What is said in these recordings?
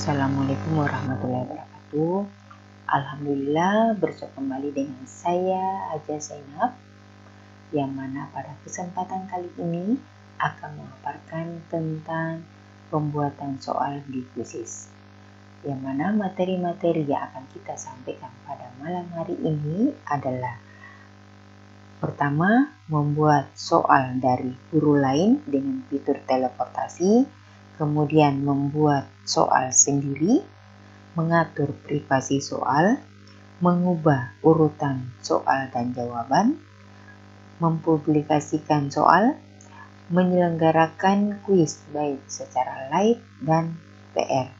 Assalamualaikum warahmatullahi wabarakatuh. Alhamdulillah berjumpa kembali dengan saya Haja Zainab, yang mana pada kesempatan kali ini akan memaparkan tentang pembuatan soal di kuisis, yang mana materi-materi yang akan kita sampaikan pada malam hari ini adalah: pertama, membuat soal dari guru lain dengan fitur teleportasi, kemudian membuat soal sendiri, mengatur privasi soal, mengubah urutan soal dan jawaban, mempublikasikan soal, menyelenggarakan kuis baik secara live dan PR,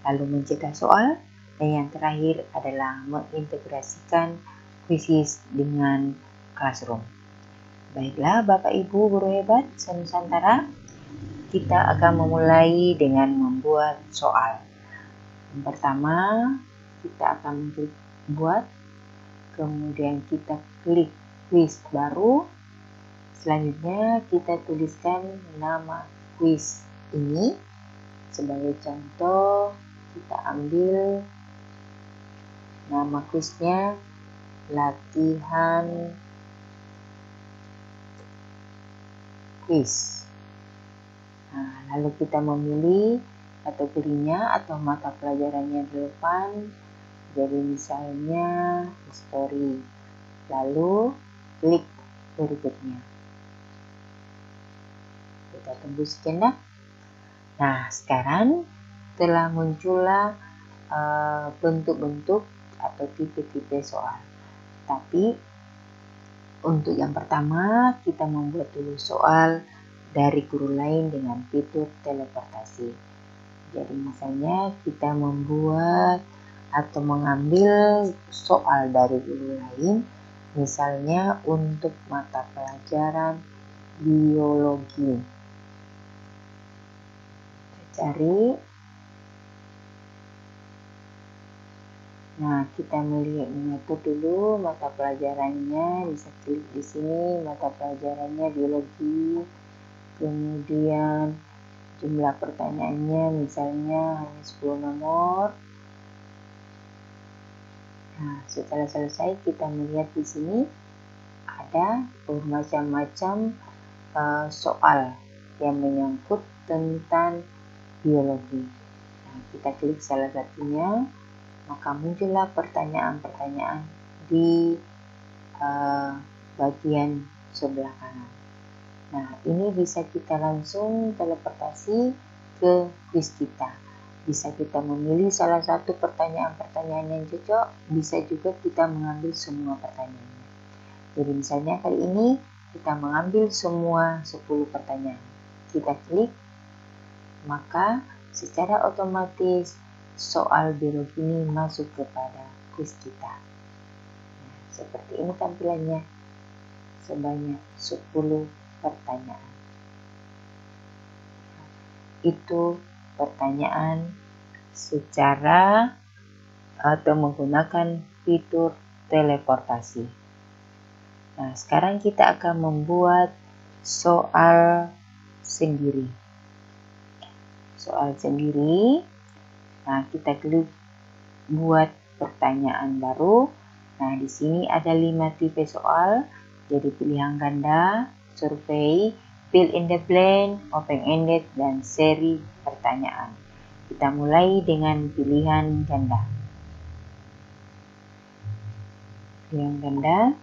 lalu mencetak soal, dan yang terakhir adalah mengintegrasikan kuisis dengan Classroom. Baiklah Bapak Ibu guru hebat se-Nusantara, kita akan memulai dengan membuat soal. Yang pertama, kita akan buat, kemudian kita klik kuis baru. Selanjutnya kita tuliskan nama kuis ini. Sebagai contoh, kita ambil nama kuisnya latihan kuis. Lalu kita memilih kategorinya atau mata pelajarannya di depan. Jadi misalnya history. Lalu klik berikutnya. Kita tunggu sejenak. Nah, sekarang telah muncullah bentuk-bentuk atau tipe-tipe soal. Tapi untuk yang pertama, kita membuat dulu soal dari guru lain dengan fitur teleportasi. Jadi misalnya kita membuat atau mengambil soal dari guru lain, misalnya untuk mata pelajaran biologi. Kita cari. Nah, kita mengatur dulu mata pelajarannya, bisa klik di sini, mata pelajarannya biologi. Kemudian jumlah pertanyaannya misalnya hanya 10 nomor. Nah, setelah selesai kita melihat di sini ada bermacam-macam soal yang menyangkut tentang biologi. Nah, kita klik salah satunya, maka muncullah pertanyaan-pertanyaan di bagian sebelah kanan. Nah, ini bisa kita langsung teleportasi ke kuis kita. Bisa kita memilih salah satu pertanyaan-pertanyaan yang cocok, bisa juga kita mengambil semua pertanyaannya. Jadi misalnya kali ini kita mengambil semua 10 pertanyaan. Kita klik, maka secara otomatis soal biologi ini masuk kepada kuis kita. Nah, seperti ini tampilannya, sebanyak 10 pertanyaan. Itu pertanyaan secara atau menggunakan fitur teleportasi. Nah, sekarang kita akan membuat soal sendiri. Soal sendiri. Nah, kita klik buat pertanyaan baru. Nah, di sini ada 5 tipe soal. Jadi pilihan ganda, survei, fill in the blank, open-ended, dan seri pertanyaan. Kita mulai dengan pilihan ganda. Pilihan ganda.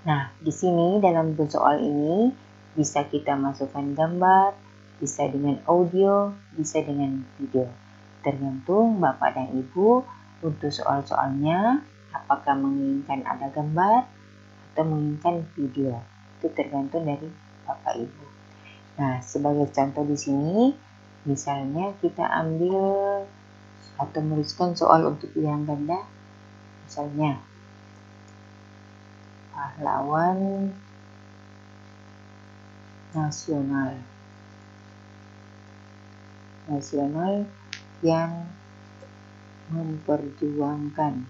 Nah, di sini dalam soal ini bisa kita masukkan gambar, bisa dengan audio, bisa dengan video. Tergantung Bapak dan Ibu untuk soal-soalnya, apakah menginginkan ada gambar atau menginginkan video. Itu tergantung dari Bapak Ibu. Nah, sebagai contoh di sini, misalnya kita ambil atau menuliskan soal untuk pilihan ganda, misalnya pahlawan nasional yang memperjuangkan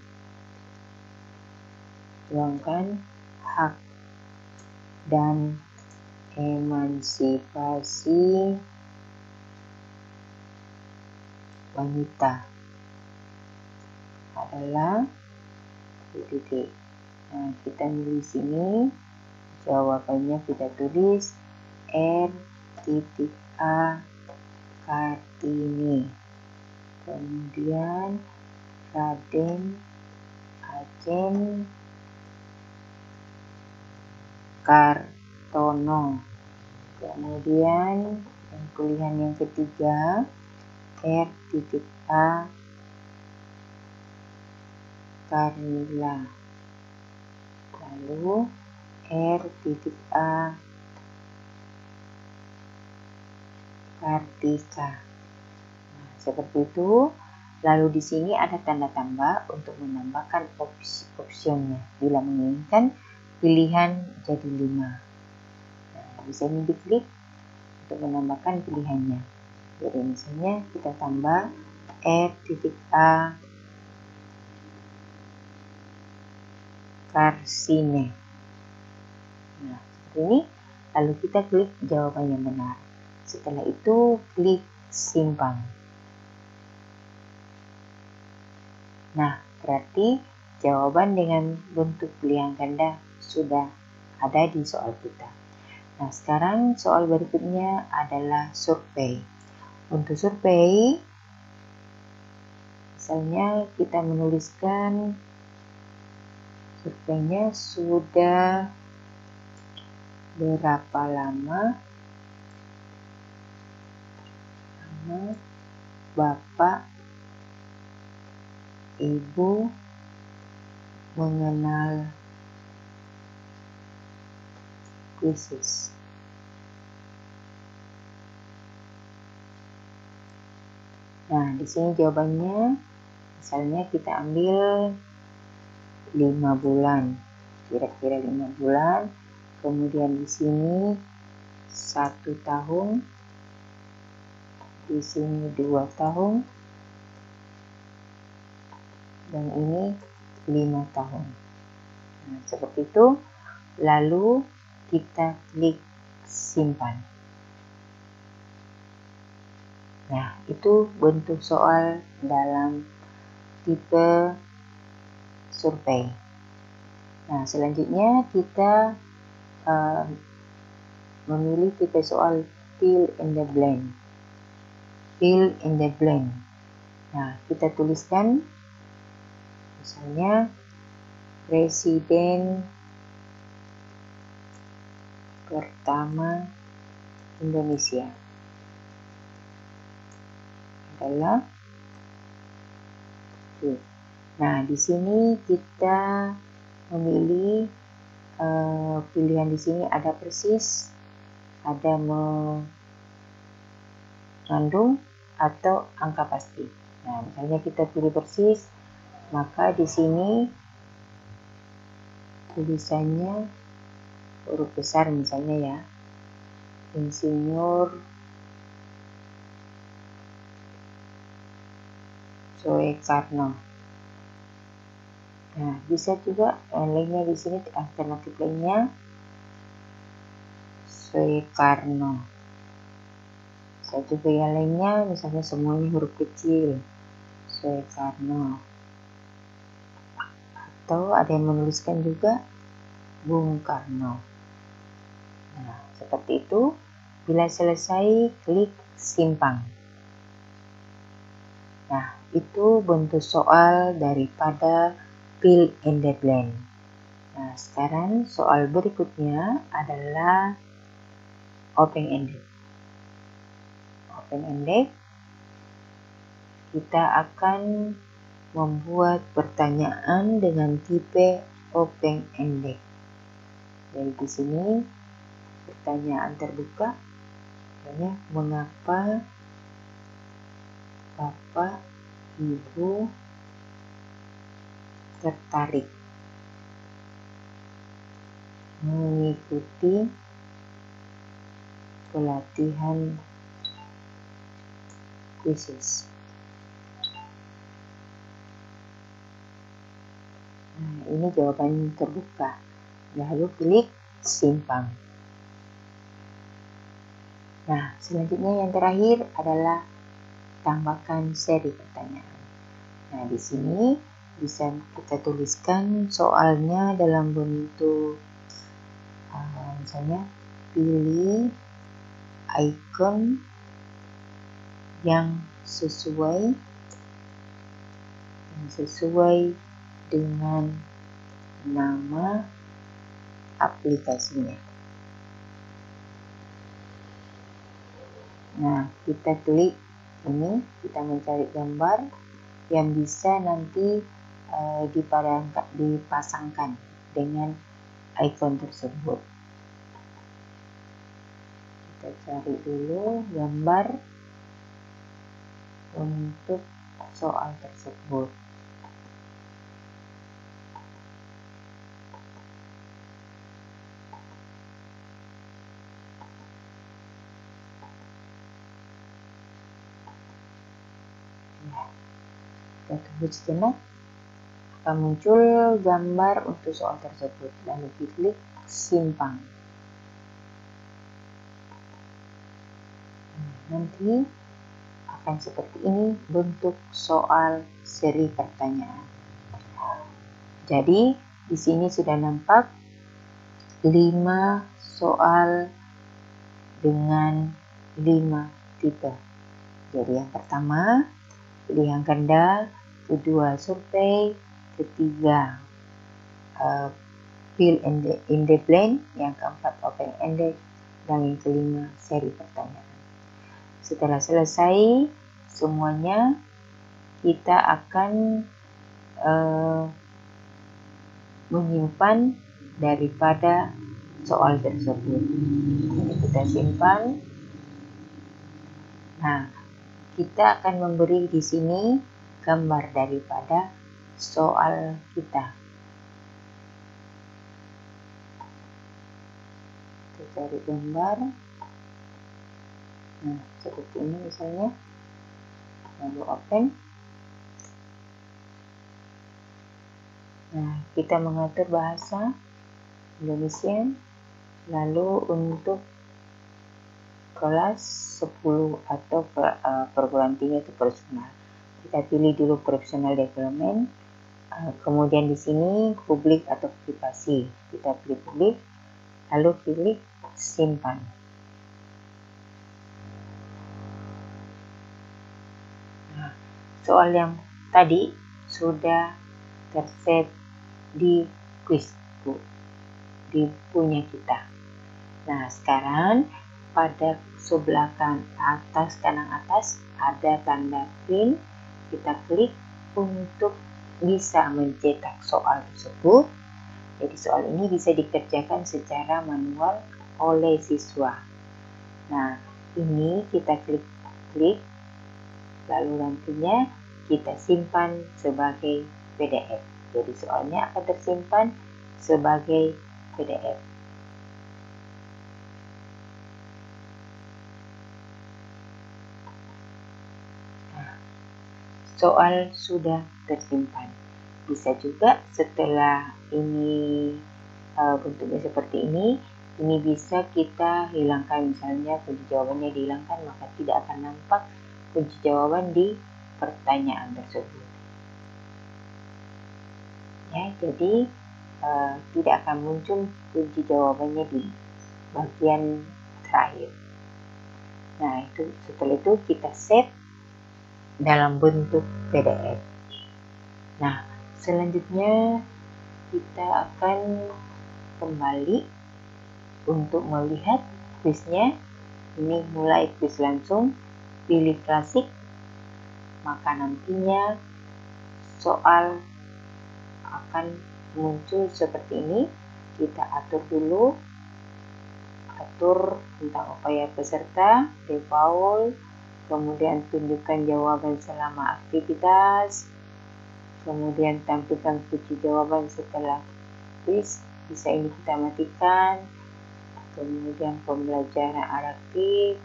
hak dan emansipasi wanita adalah titik. Nah, kita nulis ini, jawabannya kita tulis R.A. Kartini. Kemudian Raden Ajeng Kartono. Kemudian pilihan yang ketiga R.A. Karnila. Lalu R.A. Kartika. Nah, seperti itu. Lalu di sini ada tanda tambah untuk menambahkan opsionnya. Bila menginginkan pilihan jadi 5. Nah, bisa ini diklik untuk menambahkan pilihannya. Jadi misalnya kita tambah R.A. Karsine. Nah, seperti ini. Lalu kita klik jawaban yang benar. Setelah itu klik simpan. Nah, berarti jawaban dengan bentuk pilihan ganda sudah ada di soal kita. Nah, sekarang soal berikutnya adalah survei. Untuk survei, misalnya kita menuliskan surveinya sudah berapa lama Bapak Ibu mengenal krisis. Nah, di sini jawabannya, misalnya kita ambil 5 bulan, kira-kira 5 bulan. Kemudian di sini 1 tahun, di sini 2 tahun, dan ini 5 tahun. Nah, seperti itu. Lalu kita klik simpan. Nah, itu bentuk soal dalam tipe survei. Nah, selanjutnya kita memilih tipe soal fill in the blank. Fill in the blank. Nah, kita tuliskan misalnya Presiden pertama Indonesia adalah. Nah, di sini kita memilih pilihan di sini ada persis, ada mengandung, atau angka pasti. Nah, misalnya kita pilih persis, maka di sini tulisannya huruf besar misalnya ya, Insinyur Soekarno. Nah, bisa juga lainnya di sini, alternatif lainnya Soekarno. Bisa juga yang lainnya, misalnya semuanya huruf kecil, Soekarno. Atau ada yang menuliskan juga Bung Karno. Nah, seperti itu. Bila selesai, klik simpan. Nah, itu bentuk soal daripada fill in the blank. Nah, sekarang soal berikutnya adalah open-ended. Open-ended, kita akan membuat pertanyaan dengan tipe open-ended. Jadi di sini pertanyaan terbuka, misalnya mengapa Bapak Ibu tertarik mengikuti pelatihan krisis. Nah, ini jawaban terbuka. Lalu klik simpan. Nah, selanjutnya yang terakhir adalah tambahkan seri pertanyaan. Nah, di sini bisa kita tuliskan soalnya dalam bentuk misalnya pilih icon yang sesuai dengan nama aplikasinya. Nah, kita klik ini, kita mencari gambar yang bisa nanti dipasangkan dengan icon tersebut. Kita cari dulu gambar untuk soal tersebut. Kita tunggu sejenak, akan muncul gambar untuk soal tersebut, lalu klik simpan. Nanti akan seperti ini bentuk soal seri pertanyaan. Jadi di sini sudah nampak 5 soal dengan 5 tipe. Jadi yang pertama pilihan ganda, kedua survei, ketiga fill in the blank, yang keempat open ended, dan yang kelima seri pertanyaan. Setelah selesai semuanya, kita akan menyimpan daripada soal tersebut. Jadi kita simpan. Nah, kita akan memberi di sini gambar daripada soal kita. Kita cari gambar. Nah, seperti ini misalnya. Lalu open. Nah, kita mengatur bahasa Indonesia. Lalu untuk kelas 10 atau perguruan tinggi atau profesional, kita pilih dulu professional development. Kemudian di sini publik atau privasi, kita pilih publik, lalu pilih simpan. Nah, soal yang tadi sudah tersave di Quizbook, di punya kita. Nah, sekarang pada sebelah kanan atas ada tanda print. Kita klik untuk bisa mencetak soal tersebut. Jadi soal ini bisa dikerjakan secara manual oleh siswa. Nah, ini kita klik, lalu nantinya kita simpan sebagai PDF. Jadi soalnya akan tersimpan sebagai PDF. Soal sudah tersimpan. Bisa juga setelah ini bentuknya seperti ini bisa kita hilangkan, misalnya kunci jawabannya dihilangkan, maka tidak akan nampak kunci jawaban di pertanyaan tersebut. Ya, jadi tidak akan muncul kunci jawabannya di bagian terakhir. Nah, setelah itu kita save dalam bentuk PDF. Nah, selanjutnya kita akan kembali untuk melihat kuisnya. Ini mulai kuis langsung, pilih klasik, maka nantinya soal akan muncul seperti ini. Kita atur dulu, atur tentang upaya peserta, default, kemudian tunjukkan jawaban selama aktivitas, kemudian tampilkan kunci jawaban setelah kuis, bisa ini kita matikan, kemudian pembelajaran adaptif,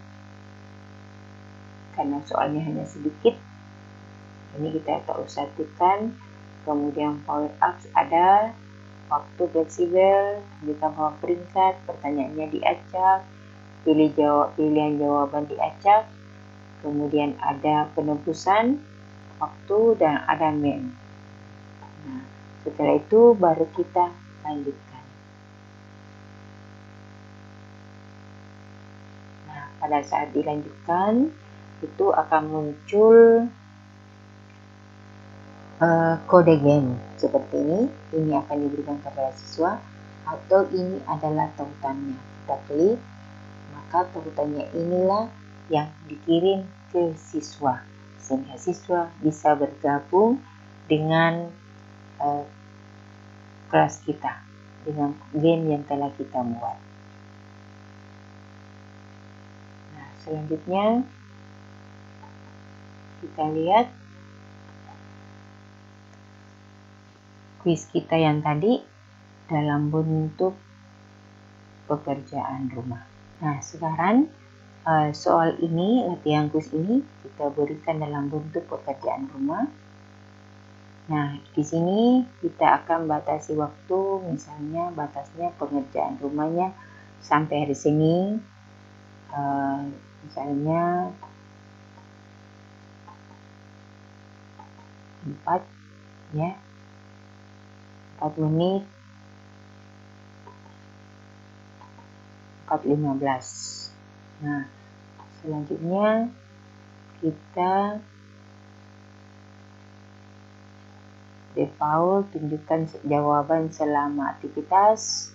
karena soalnya hanya sedikit, ini kita tak usah tekan, kemudian power ups ada, waktu fleksibel, tunjukkan power peringkat, pertanyaannya diacak, pilihan jawaban diacak, kemudian ada penebusan waktu, dan ada mem. Nah, setelah itu baru kita lanjutkan. Nah, pada saat dilanjutkan itu akan muncul kode game seperti ini. Ini akan diberikan kepada siswa, atau ini adalah tautannya. Kita klik, maka tautannya inilah yang dikirim ke siswa, sehingga siswa bisa bergabung dengan kelas kita, dengan game yang telah kita buat. Nah, selanjutnya kita lihat kuis kita yang tadi dalam bentuk pekerjaan rumah. Nah, sekarang soal ini, latihan kuis ini kita berikan dalam bentuk pekerjaan rumah. Nah, di sini kita akan batasi waktu, misalnya batasnya pengerjaan rumahnya sampai hari Senin, misalnya 4 menit 4:15. Nah, selanjutnya kita default tunjukkan jawaban selama aktivitas.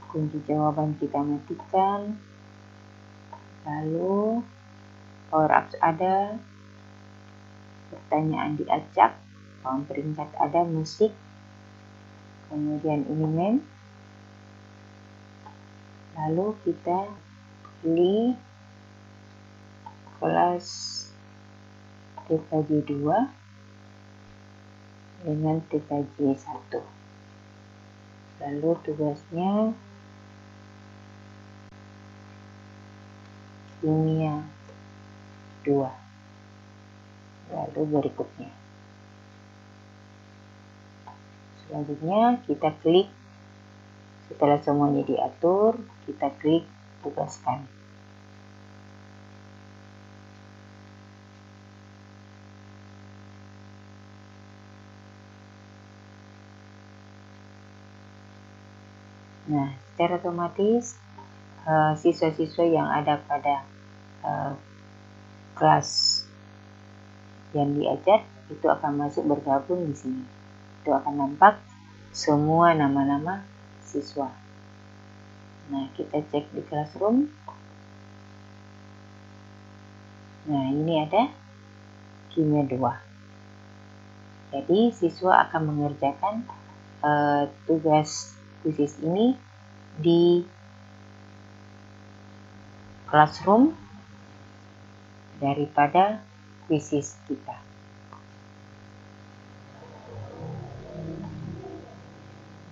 Kunci jawaban kita matikan. Lalu power ups ada, pertanyaan diacak, pohon peringkat ada, musik, kemudian ini mem. Lalu kita pilih kelas TKJ 2 dengan TKJ 1. Lalu tugasnya kimia 2. Lalu berikutnya. Selanjutnya kita klik, setelah semuanya diatur, kita klik tugaskan. Nah, secara otomatis siswa-siswa yang ada pada kelas yang diajar itu akan masuk bergabung di sini. Itu akan nampak semua nama-nama siswa. Nah, kita cek di classroom. Nah, ini ada kimia 2. Jadi siswa akan mengerjakan tugas khusus ini di classroom daripada kuisis kita.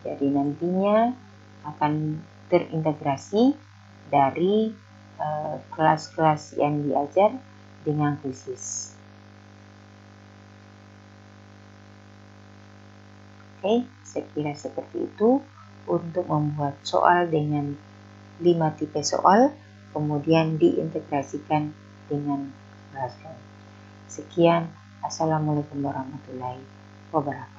Jadi nantinya akan terintegrasi dari kelas-kelas yang diajar dengan kuisis. Oke, saya kira seperti itu untuk membuat soal dengan 5 tipe soal, kemudian diintegrasikan dengan classroom. Sekian, Assalamualaikum warahmatullahi wabarakatuh.